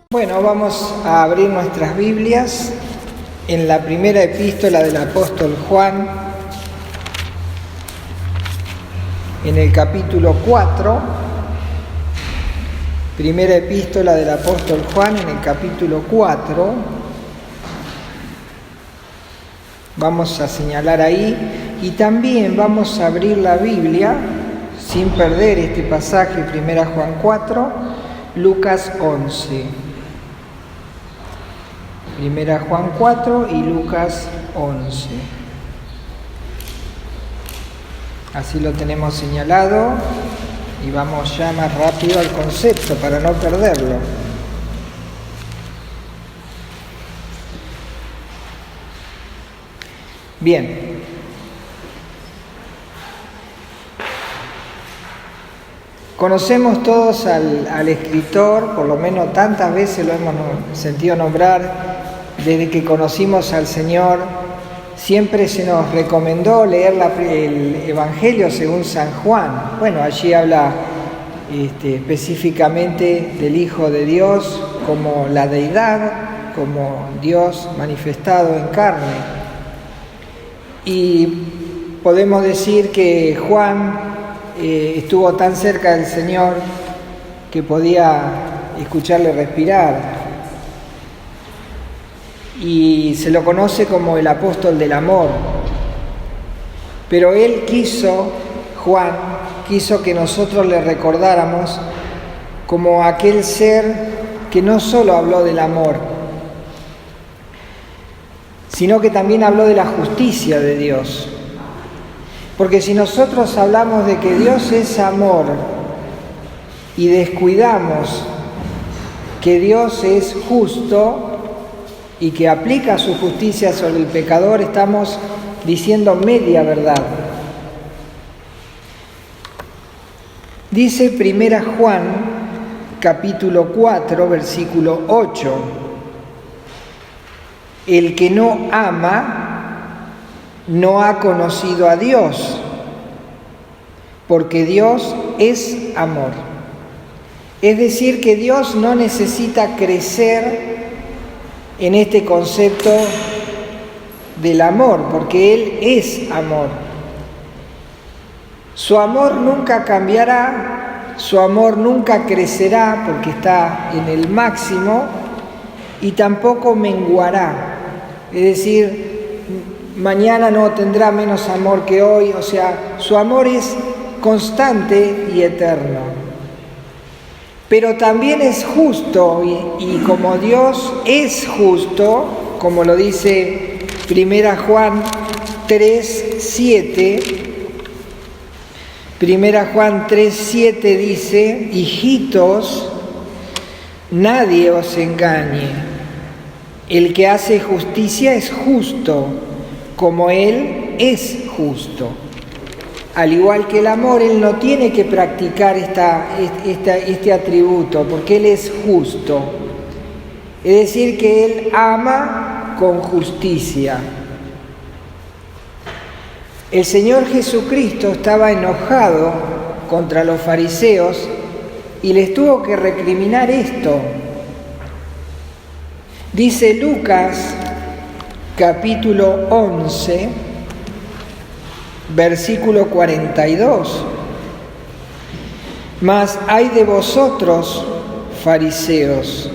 Bueno, vamos a abrir nuestras Biblias en la primera epístola del apóstol Juan, en el capítulo 4. Primera epístola del apóstol Juan, en el capítulo 4. Vamos a señalar ahí y también vamos a abrir la Biblia, sin perder este pasaje, primera Juan 4, Lucas 11. Primera Juan 4 y Lucas 11. Así lo tenemos señalado y vamos ya más rápido al concepto para no perderlo. Bien. Conocemos todos al escritor, por lo menos tantas veces lo hemos sentido nombrar. Desde que conocimos al Señor, siempre se nos recomendó leer el Evangelio según San Juan. Bueno, allí habla específicamente del Hijo de Dios como la deidad, como Dios manifestado en carne. Y podemos decir que Juan estuvo tan cerca del Señor que podía escucharle respirar. Y se lo conoce como el apóstol del amor. Pero él Juan quiso que nosotros le recordáramos como aquel ser que no solo habló del amor, sino que también habló de la justicia de Dios. Porque si nosotros hablamos de que Dios es amor y descuidamos que Dios es justo y que aplica su justicia sobre el pecador, estamos diciendo media verdad. Dice primera Juan, capítulo 4, versículo 8. El que no ama no ha conocido a Dios, porque Dios es amor. Es decir, que Dios no necesita crecer en este concepto del amor, porque Él es amor. Su amor nunca cambiará, su amor nunca crecerá porque está en el máximo y tampoco menguará. Es decir, mañana no tendrá menos amor que hoy, o sea, su amor es constante y eterno. Pero también es justo y como Dios es justo, como lo dice primera Juan 3:7, primera Juan 3:7 dice: hijitos, nadie os engañe, el que hace justicia es justo, como Él es justo. Al igual que el amor, Él no tiene que practicar este atributo, porque Él es justo. Es decir, que Él ama con justicia. El Señor Jesucristo estaba enojado contra los fariseos y les tuvo que recriminar esto. Dice Lucas, capítulo 11, versículo 42. Mas hay de vosotros, fariseos,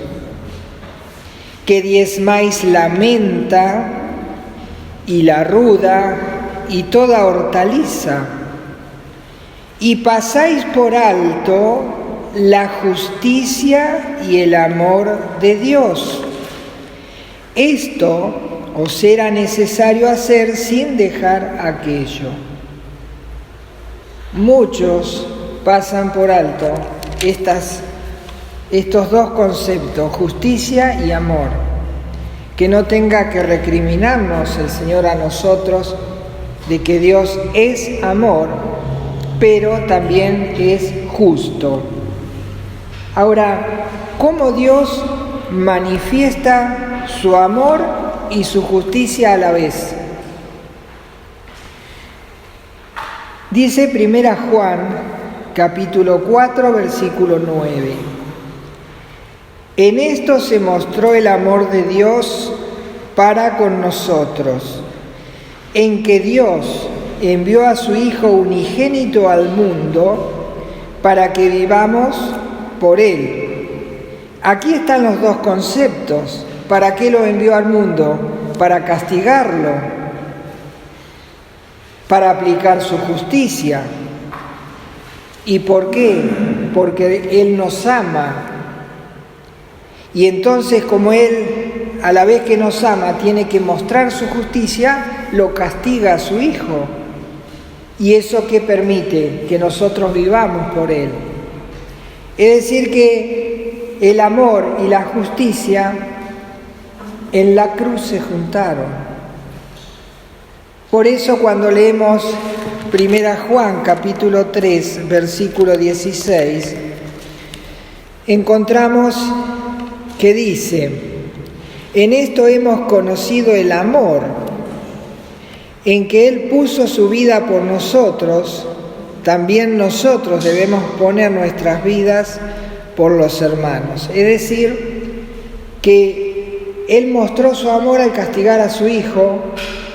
que diezmáis la menta y la ruda y toda hortaliza, y pasáis por alto la justicia y el amor de Dios. Esto os era necesario hacer sin dejar aquello. Muchos pasan por alto estos dos conceptos, justicia y amor. Que no tenga que recriminarnos el Señor a nosotros de que Dios es amor, pero también es justo. Ahora, ¿cómo Dios manifiesta su amor y su justicia a la vez? Dice primera Juan, capítulo 4, versículo 9. En esto se mostró el amor de Dios para con nosotros, en que Dios envió a su Hijo unigénito al mundo para que vivamos por Él. Aquí están los dos conceptos. ¿Para qué lo envió al mundo? Para castigarlo, para aplicar su justicia. ¿Y por qué? Porque Él nos ama. Y entonces, como Él, a la vez que nos ama, tiene que mostrar su justicia, lo castiga a su Hijo. ¿Y eso qué permite? Que nosotros vivamos por Él. Es decir, que el amor y la justicia en la cruz se juntaron. Por eso cuando leemos 1 Juan capítulo 3, versículo 16, encontramos que dice: en esto hemos conocido el amor, en que Él puso su vida por nosotros, también nosotros debemos poner nuestras vidas por los hermanos. Es decir, que Él mostró su amor al castigar a su Hijo,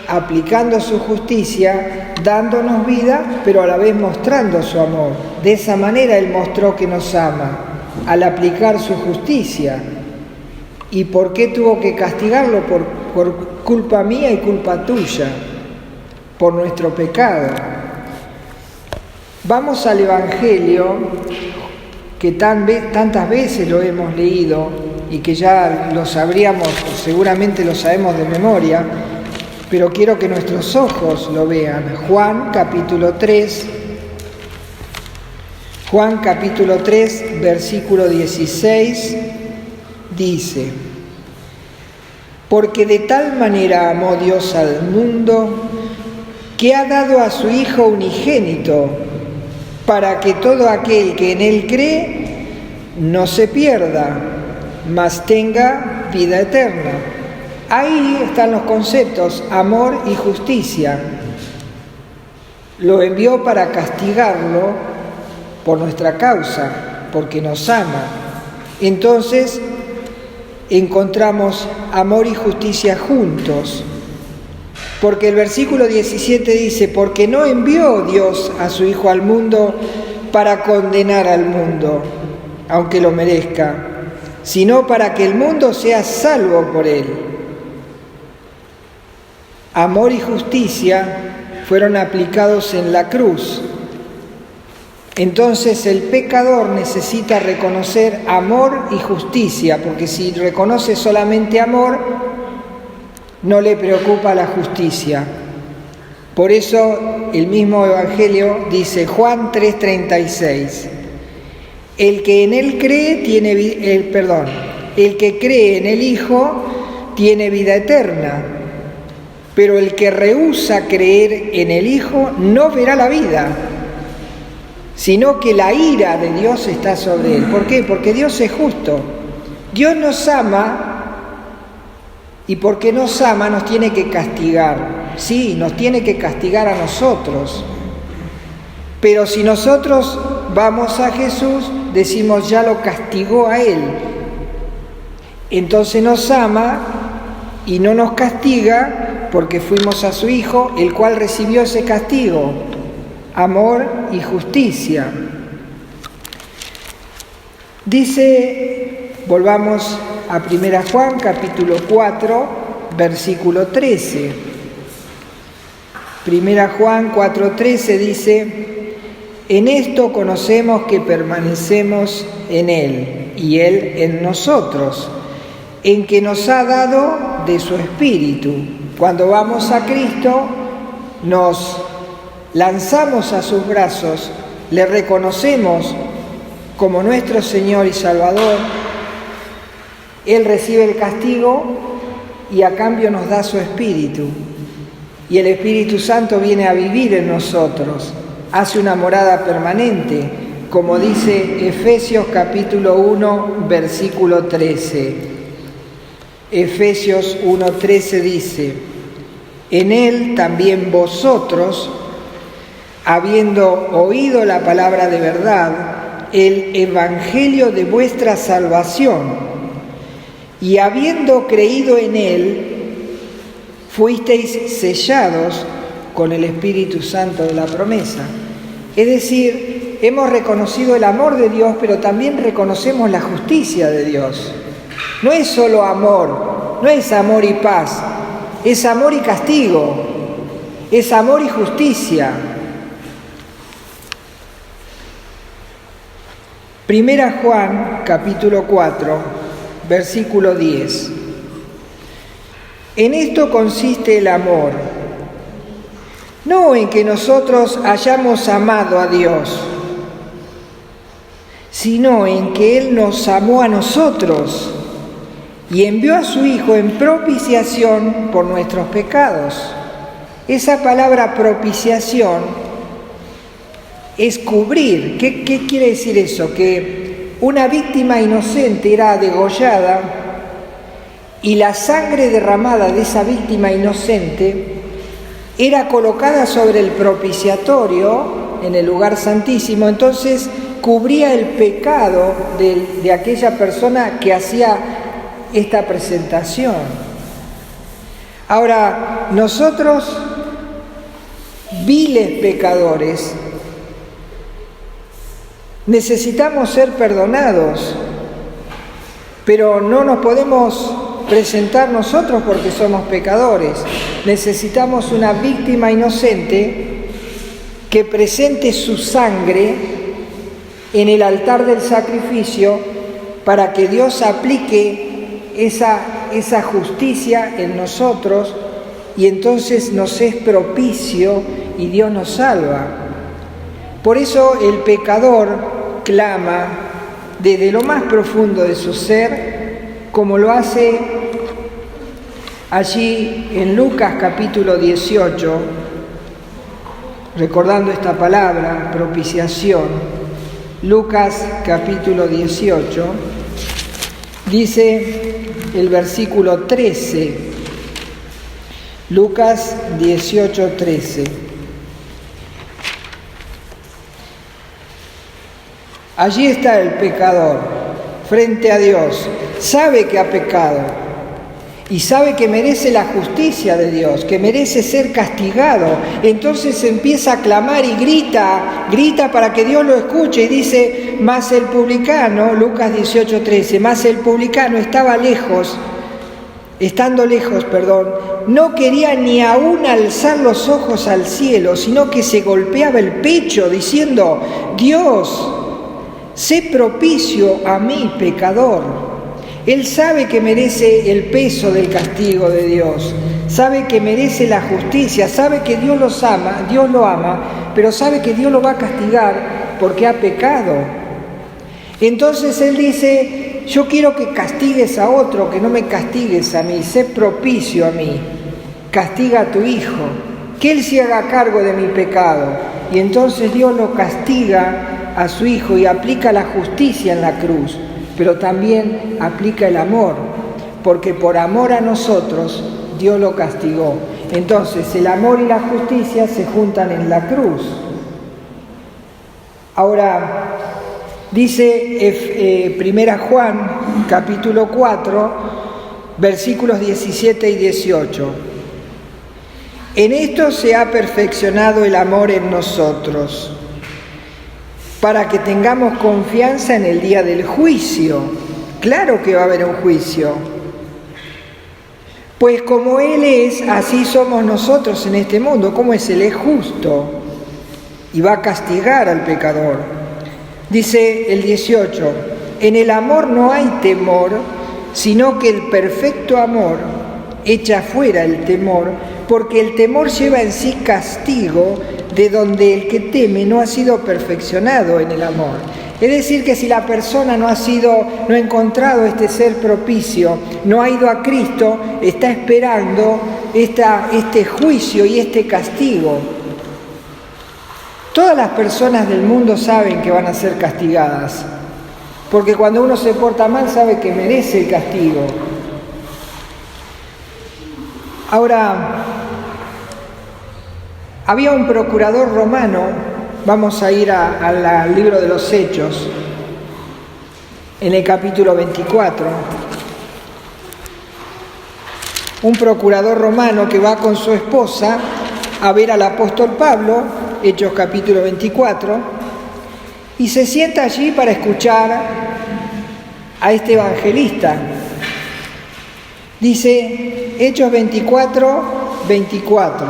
aplicando su justicia, dándonos vida, pero a la vez mostrando su amor. De esa manera Él mostró que nos ama, al aplicar su justicia. ¿Y por qué tuvo que castigarlo? Por culpa mía y culpa tuya, por nuestro pecado. Vamos al Evangelio, que tantas veces lo hemos leído y que ya lo sabríamos, seguramente lo sabemos de memoria, pero quiero que nuestros ojos lo vean. Juan capítulo 3, versículo 16, dice: porque de tal manera amó Dios al mundo, que ha dado a su Hijo unigénito, para que todo aquel que en Él cree no se pierda, mas tenga vida eterna. Ahí están los conceptos, amor y justicia. Lo envió para castigarlo por nuestra causa, porque nos ama. Entonces encontramos amor y justicia juntos. Porque el versículo 17 dice: porque no envió Dios a su Hijo al mundo para condenar al mundo, aunque lo merezca, sino para que el mundo sea salvo por Él. Amor y justicia fueron aplicados en la cruz. Entonces el pecador necesita reconocer amor y justicia, porque si reconoce solamente amor, no le preocupa la justicia. Por eso el mismo Evangelio dice, Juan 3:36, el que en Él cree el que cree en el Hijo tiene vida eterna, pero el que rehúsa creer en el Hijo no verá la vida, sino que la ira de Dios está sobre él. ¿Por qué? Porque Dios es justo. Dios nos ama, y porque nos ama nos tiene que castigar. Sí, nos tiene que castigar a nosotros. Pero si nosotros vamos a Jesús, decimos, ya lo castigó a Él. Entonces nos ama y no nos castiga porque fuimos a su Hijo, el cual recibió ese castigo. Amor y justicia. Dice, volvamos a 1 Juan capítulo 4, versículo 13. 1 Juan 4:13 dice, en esto conocemos que permanecemos en Él y Él en nosotros, en que nos ha dado de su Espíritu. Cuando vamos a Cristo, nos lanzamos a sus brazos, le reconocemos como nuestro Señor y Salvador. Él recibe el castigo y a cambio nos da su Espíritu. Y el Espíritu Santo viene a vivir en nosotros, hace una morada permanente, como dice Efesios capítulo 1, versículo 13. Efesios 1:13 dice, en Él también vosotros, habiendo oído la palabra de verdad, el evangelio de vuestra salvación, y habiendo creído en Él, fuisteis sellados con el Espíritu Santo de la promesa. Es decir, hemos reconocido el amor de Dios, pero también reconocemos la justicia de Dios. No es solo amor, no es amor y paz, es amor y castigo, es amor y justicia. Primera Juan, capítulo 4, versículo 10. En esto consiste el amor, no en que nosotros hayamos amado a Dios, sino en que Él nos amó a nosotros y envió a su Hijo en propiciación por nuestros pecados. Esa palabra propiciación es cubrir. ¿Qué quiere decir eso? Que una víctima inocente era degollada y la sangre derramada de esa víctima inocente era colocada sobre el propiciatorio en el lugar santísimo. Entonces cubría el pecado de aquella persona que hacía esta presentación. Ahora, nosotros, viles pecadores, necesitamos ser perdonados, pero no nos podemos presentar nosotros porque somos pecadores. Necesitamos una víctima inocente que presente su sangre en el altar del sacrificio para que Dios aplique esa justicia en nosotros y entonces nos es propicio y Dios nos salva. Por eso el pecador clama desde lo más profundo de su ser, como lo hace allí en Lucas capítulo 18, recordando esta palabra, propiciación. Lucas capítulo 18, dice el versículo 13, Lucas 18, 13. Allí está el pecador frente a Dios, sabe que ha pecado y sabe que merece la justicia de Dios, que merece ser castigado. Entonces empieza a clamar y grita para que Dios lo escuche y dice, mas el publicano, Lucas 18:13, mas el publicano estando lejos, no quería ni aún alzar los ojos al cielo, sino que se golpeaba el pecho diciendo, Dios, sé propicio a mí, pecador. Él sabe que merece el peso del castigo de Dios, sabe que merece la justicia, sabe que Dios lo ama, pero sabe que Dios lo va a castigar porque ha pecado. Entonces él dice, yo quiero que castigues a otro, que no me castigues a mí, sé propicio a mí, castiga a tu hijo, que él se haga cargo de mi pecado. Y entonces Dios lo castiga a su hijo y aplica la justicia en la cruz, pero también aplica el amor, porque por amor a nosotros Dios lo castigó. Entonces el amor y la justicia se juntan en la cruz. Ahora, dice Primera Juan, capítulo 4, versículos 17 y 18. En esto se ha perfeccionado el amor en nosotros, para que tengamos confianza en el día del juicio. Claro que va a haber un juicio. Pues como Él es, así somos nosotros en este mundo. ¿Cómo es? Él es justo y va a castigar al pecador. Dice el 18, en el amor no hay temor, sino que el perfecto amor echa fuera el temor, porque el temor lleva en sí castigo, de donde el que teme no ha sido perfeccionado en el amor. Es decir, que si la persona no ha encontrado este ser propicio, no ha ido a Cristo, está esperando este juicio y este castigo. Todas las personas del mundo saben que van a ser castigadas, porque cuando uno se porta mal sabe que merece el castigo. Ahora, había un procurador romano, vamos a ir al libro de los Hechos, en el capítulo 24. un procurador romano que va con su esposa a ver al apóstol Pablo, Hechos capítulo 24, y se sienta allí para escuchar a este evangelista. Dice Hechos 24, 24.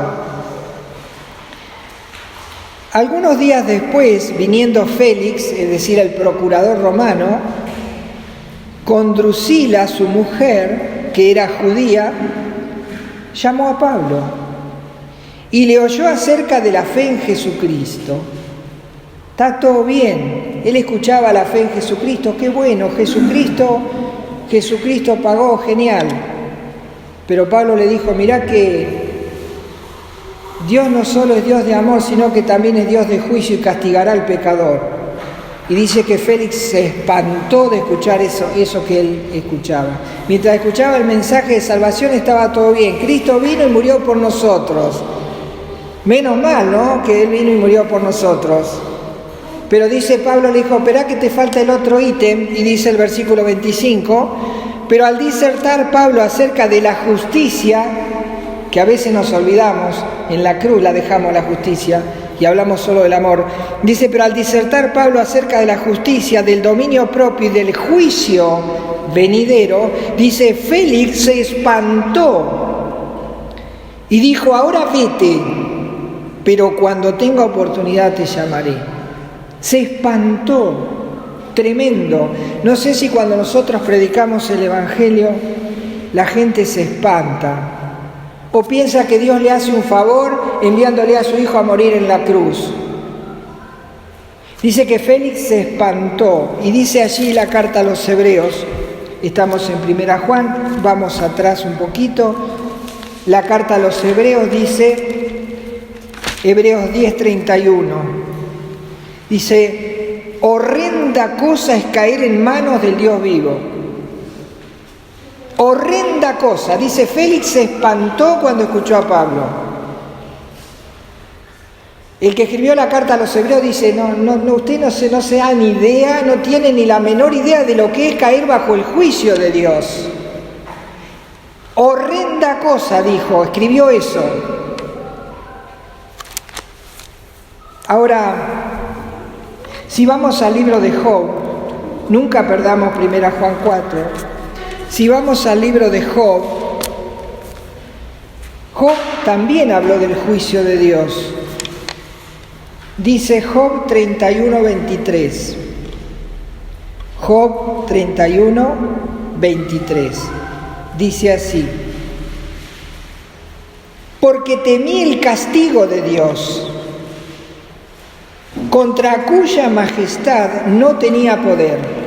Algunos días después, viniendo Félix, es decir, el procurador romano, con Drusila, su mujer, que era judía, llamó a Pablo y le oyó acerca de la fe en Jesucristo. Está todo bien, él escuchaba la fe en Jesucristo, qué bueno, Jesucristo pagó, genial. Pero Pablo le dijo, mirá que Dios no solo es Dios de amor, sino que también es Dios de juicio y castigará al pecador. Y dice que Félix se espantó de escuchar eso que él escuchaba. Mientras escuchaba el mensaje de salvación estaba todo bien. Cristo vino y murió por nosotros. Menos mal, ¿no?, que Él vino y murió por nosotros. Pero dice Pablo, le dijo, esperá que te falta el otro ítem, y dice el versículo 25, pero al disertar Pablo acerca de la justicia, que a veces nos olvidamos, en la cruz la dejamos la justicia, y hablamos solo del amor. Dice, pero al disertar Pablo acerca de la justicia, del dominio propio y del juicio venidero, dice, Félix se espantó y dijo, ahora vete, pero cuando tenga oportunidad te llamaré. Se espantó, tremendo. No sé si cuando nosotros predicamos el Evangelio, la gente se espanta. O piensa que Dios le hace un favor enviándole a su hijo a morir en la cruz. Dice que Félix se espantó y dice allí la carta a los Hebreos. Estamos en 1 Juan, vamos atrás un poquito. La carta a los Hebreos dice, Hebreos 10:31. Dice, horrenda cosa es caer en manos del Dios vivo. Horrenda cosa. Dice, Félix se espantó cuando escuchó a Pablo. El que escribió la carta a los Hebreos dice, usted no se da ni idea, no tiene ni la menor idea de lo que es caer bajo el juicio de Dios. Horrenda cosa, dijo, escribió eso. Ahora, si vamos al libro de Job, nunca perdamos 1 Juan 4, si vamos al libro de Job, Job también habló del juicio de Dios. Dice Job 31:23. Job 31:23. Dice así, porque temí el castigo de Dios, contra cuya majestad no tenía poder.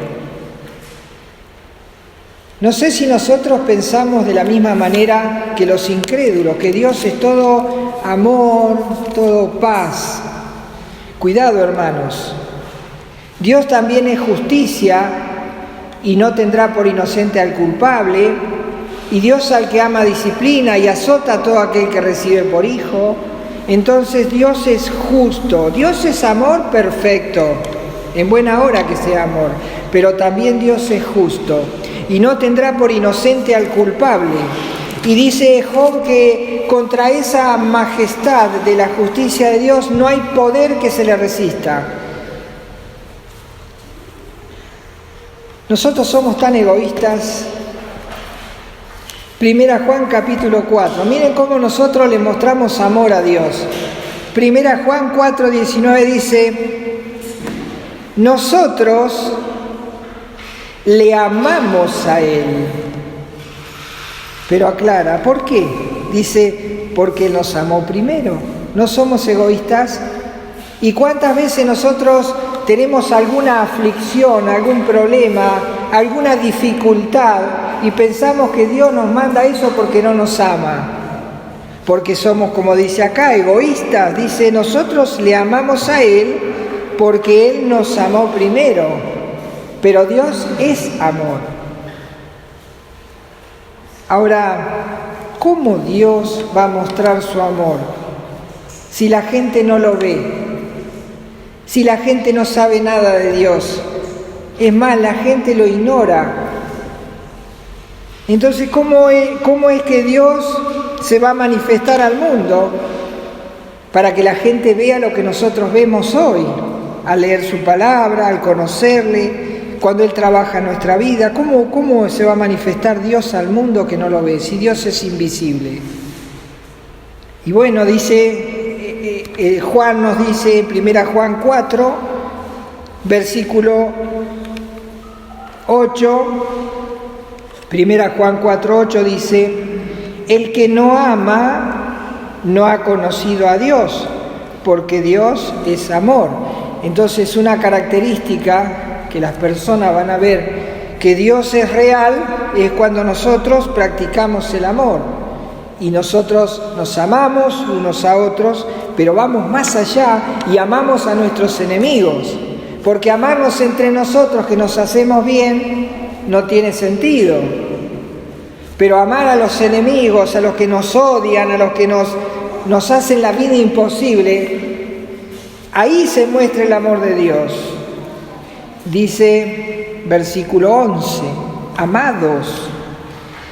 No sé si nosotros pensamos de la misma manera que los incrédulos, que Dios es todo amor, todo paz. Cuidado, hermanos. Dios también es justicia y no tendrá por inocente al culpable. Y Dios al que ama disciplina y azota a todo aquel que recibe por hijo. Entonces Dios es justo. Dios es amor perfecto. En buena hora que sea amor. Pero también Dios es justo. Y no tendrá por inocente al culpable. Y dice Job que contra esa majestad de la justicia de Dios no hay poder que se le resista. Nosotros somos tan egoístas. 1 Juan capítulo 4. Miren cómo nosotros le mostramos amor a Dios. 1 Juan 4:19 dice, nosotros le amamos a Él. Pero aclara, ¿por qué? Dice, porque Él nos amó primero. No somos egoístas. ¿Y cuántas veces nosotros tenemos alguna aflicción, algún problema, alguna dificultad y pensamos que Dios nos manda eso porque no nos ama? Porque somos, como dice acá, egoístas. Dice, nosotros le amamos a Él porque Él nos amó primero. Pero Dios es amor. Ahora, ¿cómo Dios va a mostrar su amor si la gente no lo ve? Si la gente no sabe nada de Dios. Es más, la gente lo ignora. Entonces, ¿cómo es que Dios se va a manifestar al mundo? Para que la gente vea lo que nosotros vemos hoy, al leer su palabra, al conocerle, cuando Él trabaja en nuestra vida. ¿Cómo se va a manifestar Dios al mundo que no lo ve, si Dios es invisible? Y bueno, dice, Juan nos dice, 1 Juan 4, versículo 8, 1 Juan 4, 8 dice, el que no ama no ha conocido a Dios, porque Dios es amor. Entonces, una característica que las personas van a ver que Dios es real es cuando nosotros practicamos el amor. Y nosotros nos amamos unos a otros, pero vamos más allá y amamos a nuestros enemigos. Porque amarnos entre nosotros, que nos hacemos bien, no tiene sentido. Pero amar a los enemigos, a los que nos odian, a los que nos hacen la vida imposible, ahí se muestra el amor de Dios. Dice, versículo 11, amados,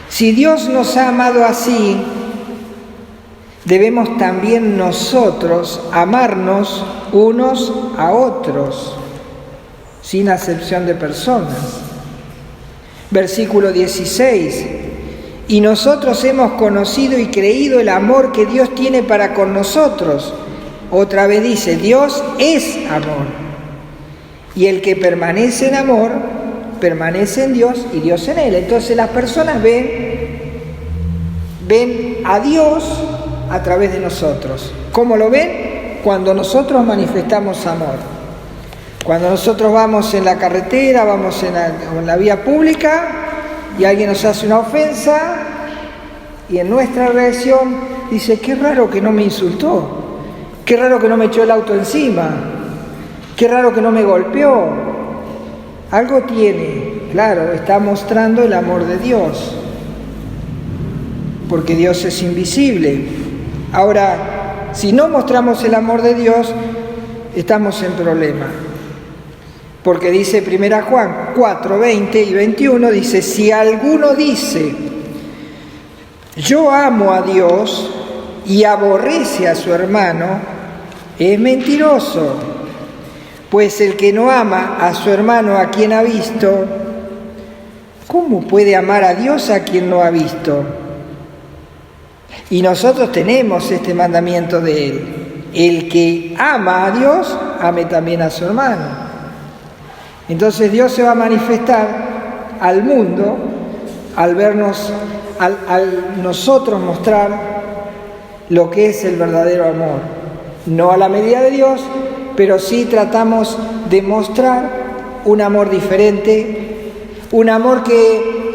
si Dios nos ha amado así, debemos también nosotros amarnos unos a otros, sin acepción de personas. Versículo 16, y nosotros hemos conocido y creído el amor que Dios tiene para con nosotros. Otra vez dice, Dios es amor. Y el que permanece en amor, permanece en Dios y Dios en él. Entonces las personas ven a Dios a través de nosotros. ¿Cómo lo ven? Cuando nosotros manifestamos amor. Cuando nosotros vamos en la carretera, vamos en la vía pública y alguien nos hace una ofensa y en nuestra reacción dice, qué raro que no me insultó, qué raro que no me echó el auto encima, qué raro que no me golpeó. Algo tiene, claro, está mostrando el amor de Dios, porque Dios es invisible. Ahora, si no mostramos el amor de Dios, estamos en problema. Porque dice 1 Juan 4, 20 y 21, dice, si alguno dice, yo amo a Dios y aborrece a su hermano, es mentiroso. Pues el que no ama a su hermano a quien ha visto, ¿cómo puede amar a Dios a quien no ha visto? Y nosotros tenemos este mandamiento de Él. El que ama a Dios, ame también a su hermano. Entonces Dios se va a manifestar al mundo al vernos, al nosotros mostrar lo que es el verdadero amor. No a la medida de Dios, pero sí tratamos de mostrar un amor diferente, un amor que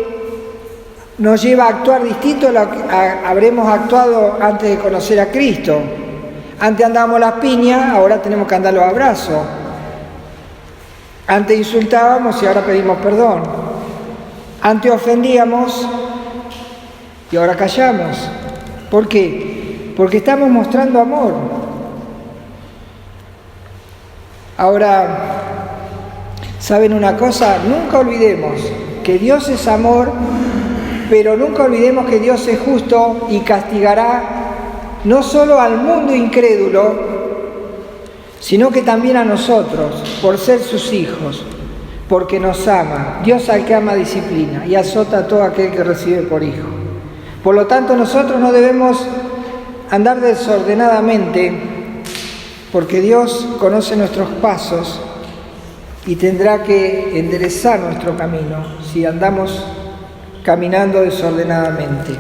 nos lleva a actuar distinto a lo que habremos actuado antes de conocer a Cristo. Antes andábamos las piñas, ahora tenemos que andar los abrazos. Antes insultábamos y ahora pedimos perdón. Antes ofendíamos y ahora callamos. ¿Por qué? Porque estamos mostrando amor. Ahora, ¿saben una cosa? Nunca olvidemos que Dios es amor, pero nunca olvidemos que Dios es justo y castigará no solo al mundo incrédulo, sino que también a nosotros, por ser sus hijos, porque nos ama. Dios al que ama disciplina y azota a todo aquel que recibe por hijo. Por lo tanto, nosotros no debemos andar desordenadamente, porque Dios conoce nuestros pasos y tendrá que enderezar nuestro camino si andamos caminando desordenadamente.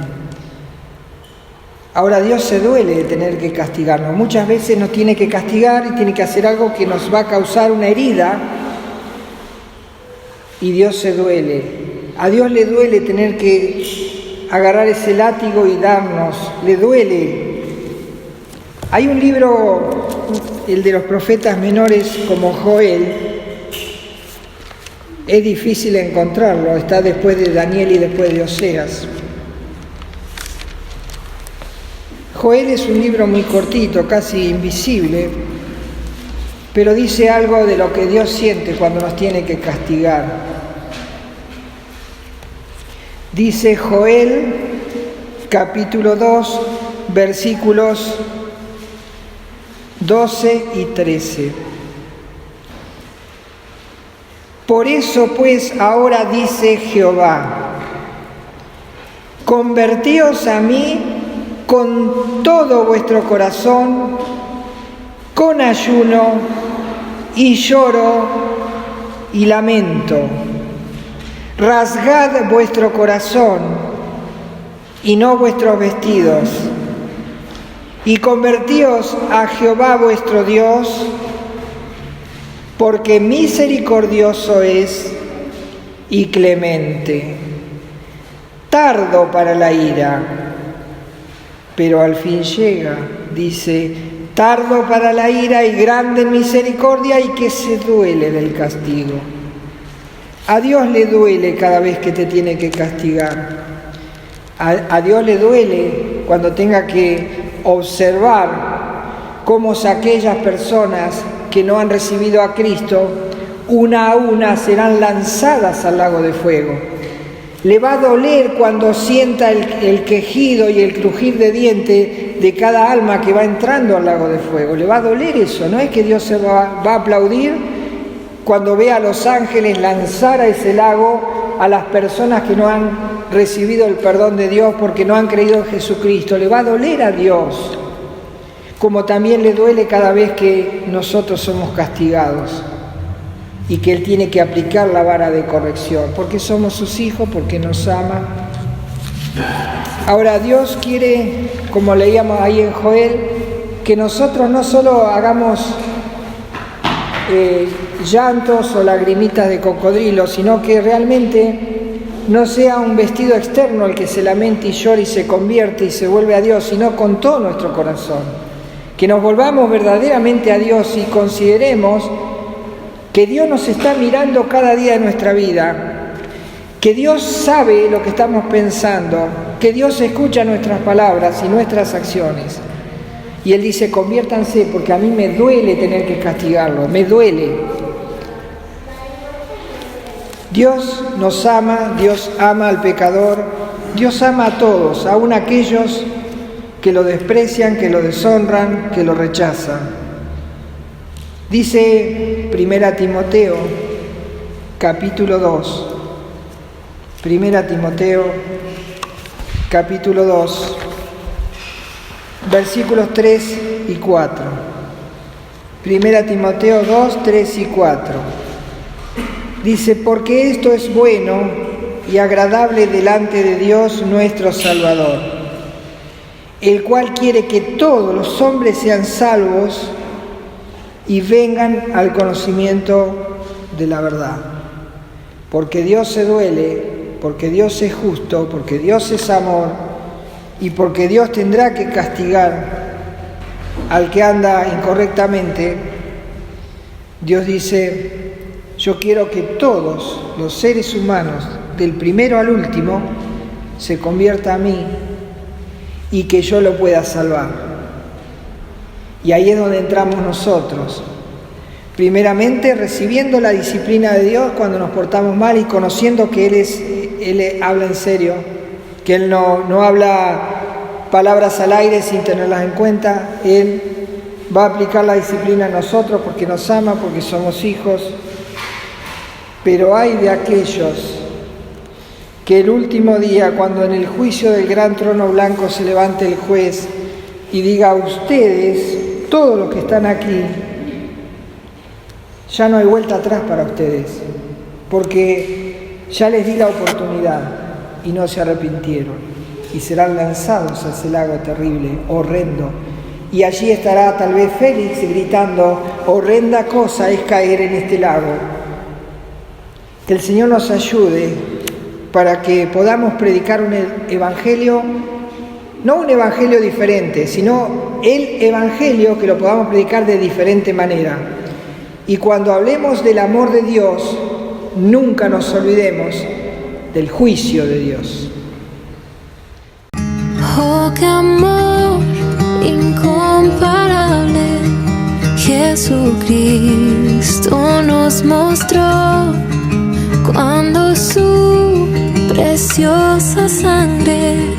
Ahora, Dios se duele de tener que castigarnos. Muchas veces nos tiene que castigar y tiene que hacer algo que nos va a causar una herida. Y Dios se duele. A Dios le duele tener que agarrar ese látigo y darnos. Le duele. Hay un libro, el de los profetas menores como Joel. Es difícil encontrarlo. Está después de Daniel y después de Oseas. Joel es un libro muy cortito, casi invisible, pero dice algo de lo que Dios siente cuando nos tiene que castigar. Dice Joel, capítulo 2, versículos 12 y 13. Por eso pues ahora dice Jehová, convertíos a mí con todo vuestro corazón, con ayuno y lloro y lamento. Rasgad vuestro corazón y no vuestros vestidos, y convertíos a Jehová vuestro Dios, porque misericordioso es y clemente, tardo para la ira, pero al fin llega. Dice, tardo para la ira y grande en misericordia, y que se duele del castigo. A Dios le duele cada vez que te tiene que castigar. A Dios le duele cuando tenga que observar cómo aquellas personas que no han recibido a Cristo, una a una serán lanzadas al lago de fuego. Le va a doler cuando sienta el quejido y el crujir de diente de cada alma que va entrando al lago de fuego. Le va a doler eso. No es que Dios se va a aplaudir cuando ve a los ángeles lanzar a ese lago a las personas que no han recibido el perdón de Dios porque no han creído en Jesucristo. Le va a doler a Dios, como también le duele cada vez que nosotros somos castigados y que Él tiene que aplicar la vara de corrección, porque somos sus hijos, porque nos ama. Ahora Dios quiere, como leíamos ahí en Joel, que nosotros no solo hagamos llantos o lagrimitas de cocodrilo, sino que realmente no sea un vestido externo el que se lamente y llora y se convierte y se vuelve a Dios, sino con todo nuestro corazón. Que nos volvamos verdaderamente a Dios y consideremos que Dios nos está mirando cada día de nuestra vida, que Dios sabe lo que estamos pensando, que Dios escucha nuestras palabras y nuestras acciones. Y Él dice, conviértanse, porque a mí me duele tener que castigarlo, me duele. Dios nos ama, Dios ama al pecador, Dios ama a todos, aun aquellos que lo desprecian, que lo deshonran, que lo rechazan. Dice 1 Timoteo, capítulo 2. 1 Timoteo, capítulo 2, versículos 3 y 4. 1 Timoteo 2, 3 y 4. Dice, porque esto es bueno y agradable delante de Dios nuestro Salvador, el cual quiere que todos los hombres sean salvos y vengan al conocimiento de la verdad. Porque Dios se duele, porque Dios es justo, porque Dios es amor y porque Dios tendrá que castigar al que anda incorrectamente. Dios dice, yo quiero que todos los seres humanos, del primero al último, se conviertan a mí y que yo lo pueda salvar. Y ahí es donde entramos nosotros. Primeramente, recibiendo la disciplina de Dios cuando nos portamos mal y conociendo que Él habla en serio, que Él no habla palabras al aire sin tenerlas en cuenta. Él va a aplicar la disciplina a nosotros porque nos ama, porque somos hijos. Pero hay de aquellos que el último día, cuando en el juicio del gran trono blanco se levante el juez y diga a ustedes, todos los que están aquí, ya no hay vuelta atrás para ustedes, porque ya les di la oportunidad y no se arrepintieron, y serán lanzados a ese lago terrible, horrendo, y allí estará tal vez Félix gritando, horrenda cosa es caer en este lago. Que el Señor nos ayude para que podamos predicar un evangelio, no un evangelio diferente, sino el evangelio que lo podamos predicar de diferente manera. Y cuando hablemos del amor de Dios, nunca nos olvidemos del juicio de Dios. Oh, qué amor incomparable, Jesucristo nos mostró cuando su preciosa sangre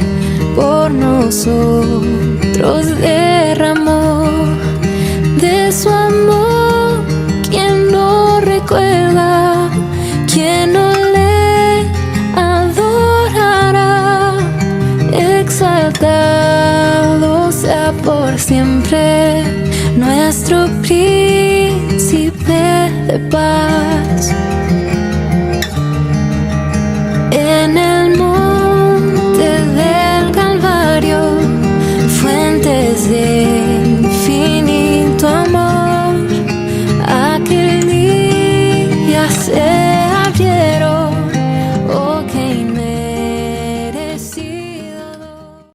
por nosotros derramó. De su amor, ¿quién no recuerda? ¿Quién no le adorará? Exaltado sea por siempre nuestro príncipe de paz.